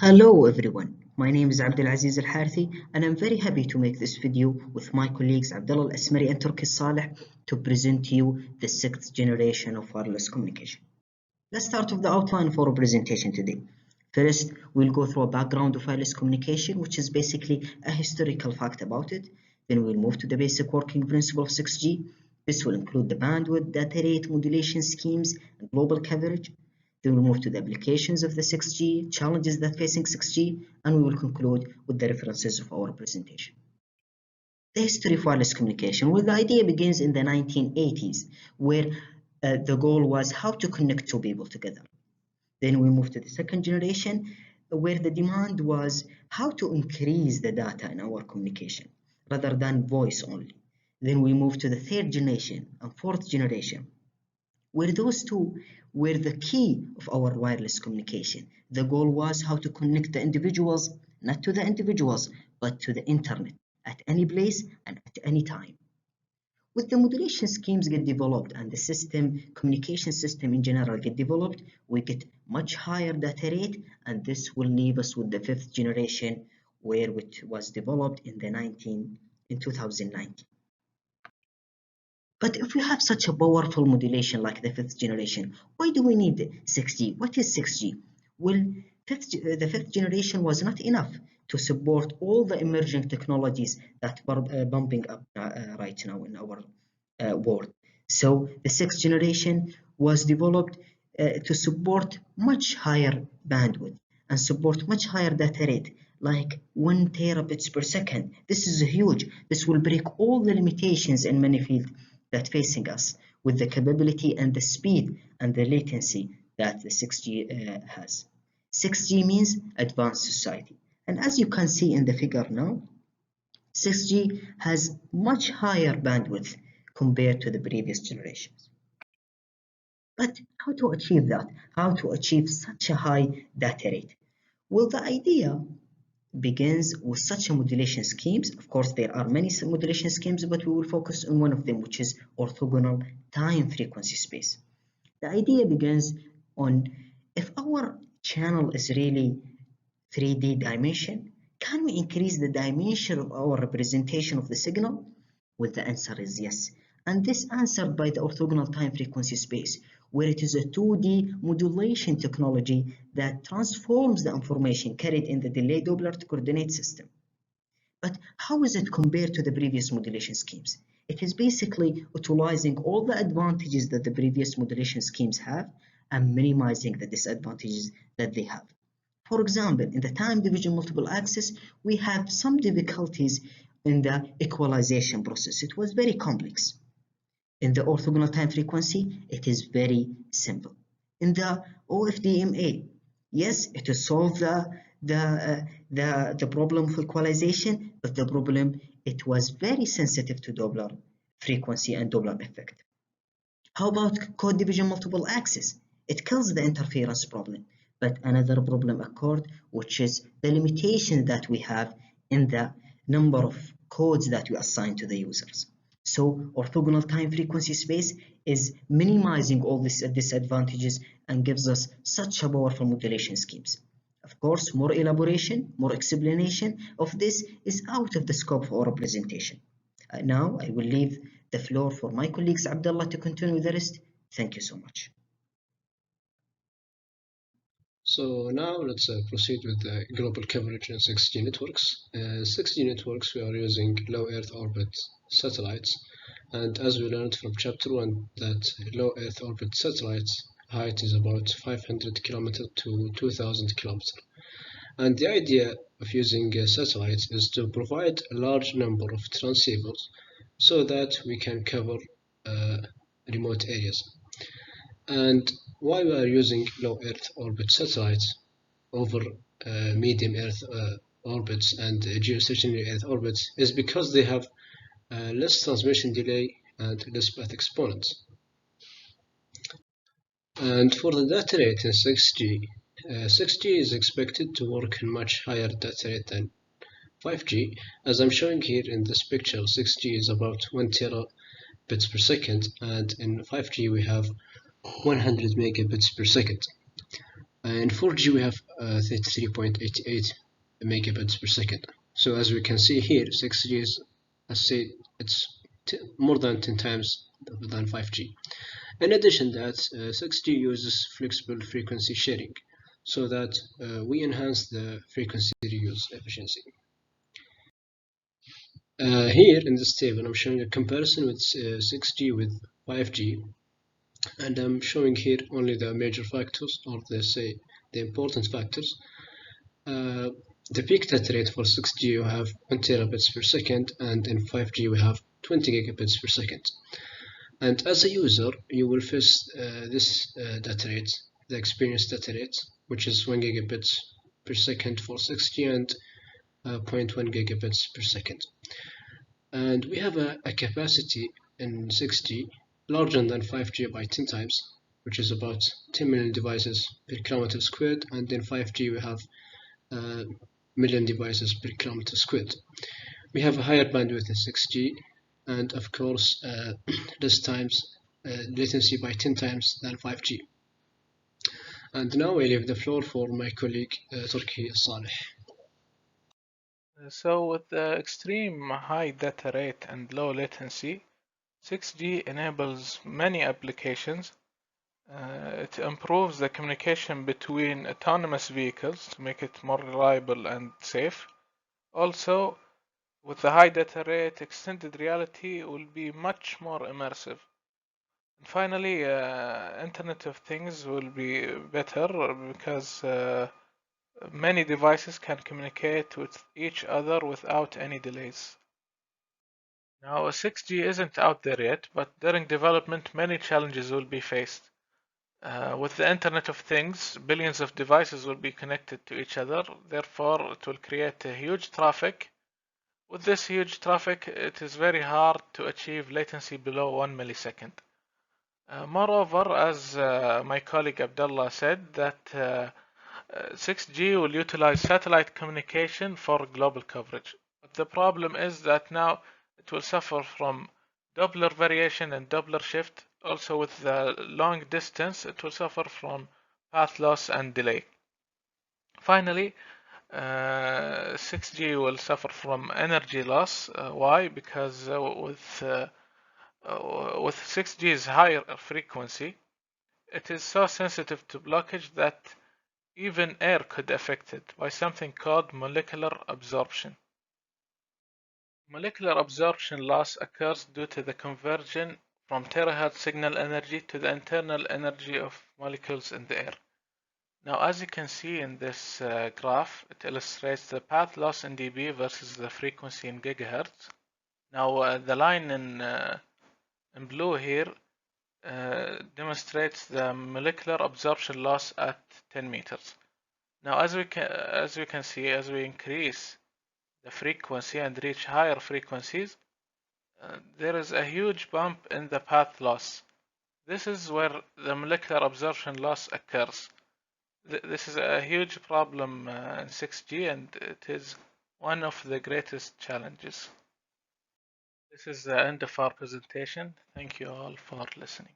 Hello everyone, my name is Abdulaziz AlHarthi and I'm very happy to make this video with my colleagues Abdullah AlAsmary and Turki AlSaleh to present to you the sixth generation of wireless communication. Let's start with the outline for our presentation today. First, we'll go through a background of wireless communication, which is basically a historical fact about it. Then we'll move to the basic working principle of 6G. This will include the bandwidth, data rate, modulation schemes, and global coverage. Then we'll move to the applications of the 6G, challenges that facing 6G, and we will conclude with the references of our presentation. The history of wireless communication. Well, the idea begins in the 1980s, where the goal was how to connect two people together. Then we moved to the second generation, where the demand was how to increase the data in our communication rather than voice only. Then we moved to the third generation and fourth generation, where those two were the key of our wireless communication. The goal was how to connect the individuals, not to the individuals, but to the internet at any place and at any time. With the modulation schemes get developed and the communication system in general get developed, we get much higher data rate, and this will leave us with the fifth generation, where it was developed in 2019. But if we have such a powerful modulation like the fifth generation, why do we need 6G? What is 6G? Well, the fifth generation was not enough to support all the emerging technologies that are bumping up right now in our world. So the sixth generation was developed to support much higher bandwidth and support much higher data rate, like 1 terabits per second. This is huge. This will break all the limitations in many fields that facing us with the capability and the speed and the latency that the 6G has. 6G means advanced society. And as you can see in the figure now, 6G has much higher bandwidth compared to the previous generations. But how to achieve that? How to achieve such a high data rate? Well, the idea begins with such a modulation schemes. Of course, there are many modulation schemes, but we will focus on one of them, which is orthogonal time frequency space. The idea begins on if our channel is really 3D dimension, can we increase the dimension of our representation of the signal? Well, the answer is yes. And this answered by the orthogonal time frequency space, where it is a 2D modulation technology that transforms the information carried in the delayed Doppler coordinate system. But how is it compared to the previous modulation schemes? It is basically utilizing all the advantages that the previous modulation schemes have and minimizing the disadvantages that they have. For example, in the time division multiple access, we have some difficulties in the equalization process. It was very complex. In the orthogonal time frequency, it is very simple. In the OFDMA, yes, it has solved the problem of equalization, but the problem, it was very sensitive to Doppler frequency and Doppler effect. How about code division multiple access? It kills the interference problem. But another problem occurred, which is the limitation that we have in the number of codes that we assign to the users. So orthogonal time frequency space is minimizing all these disadvantages and gives us such a powerful modulation schemes. Of course, more elaboration, more explanation of this is out of the scope of our presentation. Now I will leave the floor for my colleagues Abdullah to continue with the rest. Thank you so much. So now let's proceed with the global coverage in 6G networks. 6G networks, we are using low Earth orbit satellites, and as we learned from chapter 1 that low Earth orbit satellites height is about 500 kilometers to 2000 kilometers. And the idea of using satellites is to provide a large number of transceivers so that we can cover remote areas. And why we are using low Earth orbit satellites over medium Earth orbits and geostationary Earth orbits is because they have less transmission delay and less path exponents. And for the data rate in 6G, 6G is expected to work in much higher data rate than 5G. As I'm showing here in this picture, 6G is about 1 terabits per second, and in 5G we have 100 megabits per second. In 4G we have 33.88 megabits per second. So as we can see here, 6G is, as said, it's more than 10 times than 5G. In addition to that, 6G uses flexible frequency sharing, so that we enhance the frequency reuse efficiency. Here in this table, I'm showing a comparison with 6G with 5G, and I'm showing here only the major factors, or let's say the important factors. The peak data rate for 6G you have 1 terabits per second, and in 5G we have 20 gigabits per second. And as a user, you will face this data rate, the experience data rate, which is 1 gigabits per second for 6G and 0.1 gigabits per second. And we have a capacity in 6G larger than 5G by 10 times, which is about 10 million devices per kilometer squared, and in 5G we have million devices per kilometer squared. We have a higher bandwidth in 6G, and of course less times latency by 10 times than 5G. And now I leave the floor for my colleague Turki AlSaleh. So with the extreme high data rate and low latency, 6G enables many applications. It improves the communication between autonomous vehicles to make it more reliable and safe. Also, with the high data rate, extended reality will be much more immersive. And finally, Internet of Things will be better because many devices can communicate with each other without any delays. Now, 6G isn't out there yet, but during development, many challenges will be faced. With the Internet of Things, billions of devices will be connected to each other. Therefore, it will create a huge traffic. With this huge traffic, it is very hard to achieve latency below 1 millisecond. Moreover, as my colleague Abdullah said, that 6G will utilize satellite communication for global coverage. But the problem is that now it will suffer from Doppler variation and Doppler shift. Also with the long distance, it will suffer from path loss and delay. Finally, 6G will suffer from energy loss. Why? Because with 6G's higher frequency, it is so sensitive to blockage that even air could affect it by something called molecular absorption. Molecular absorption loss occurs due to the conversion from terahertz signal energy to the internal energy of molecules in the air. Now, as you can see in this graph, it illustrates the path loss in dB versus the frequency in gigahertz. Now, the line in blue here demonstrates the molecular absorption loss at 10 meters. Now, as we can see, as we increase the frequency and reach higher frequencies, there is a huge bump in the path loss. This is where the molecular absorption loss occurs. This is a huge problem in 6G, and it is one of the greatest challenges. This is the end of our presentation. Thank you all for listening.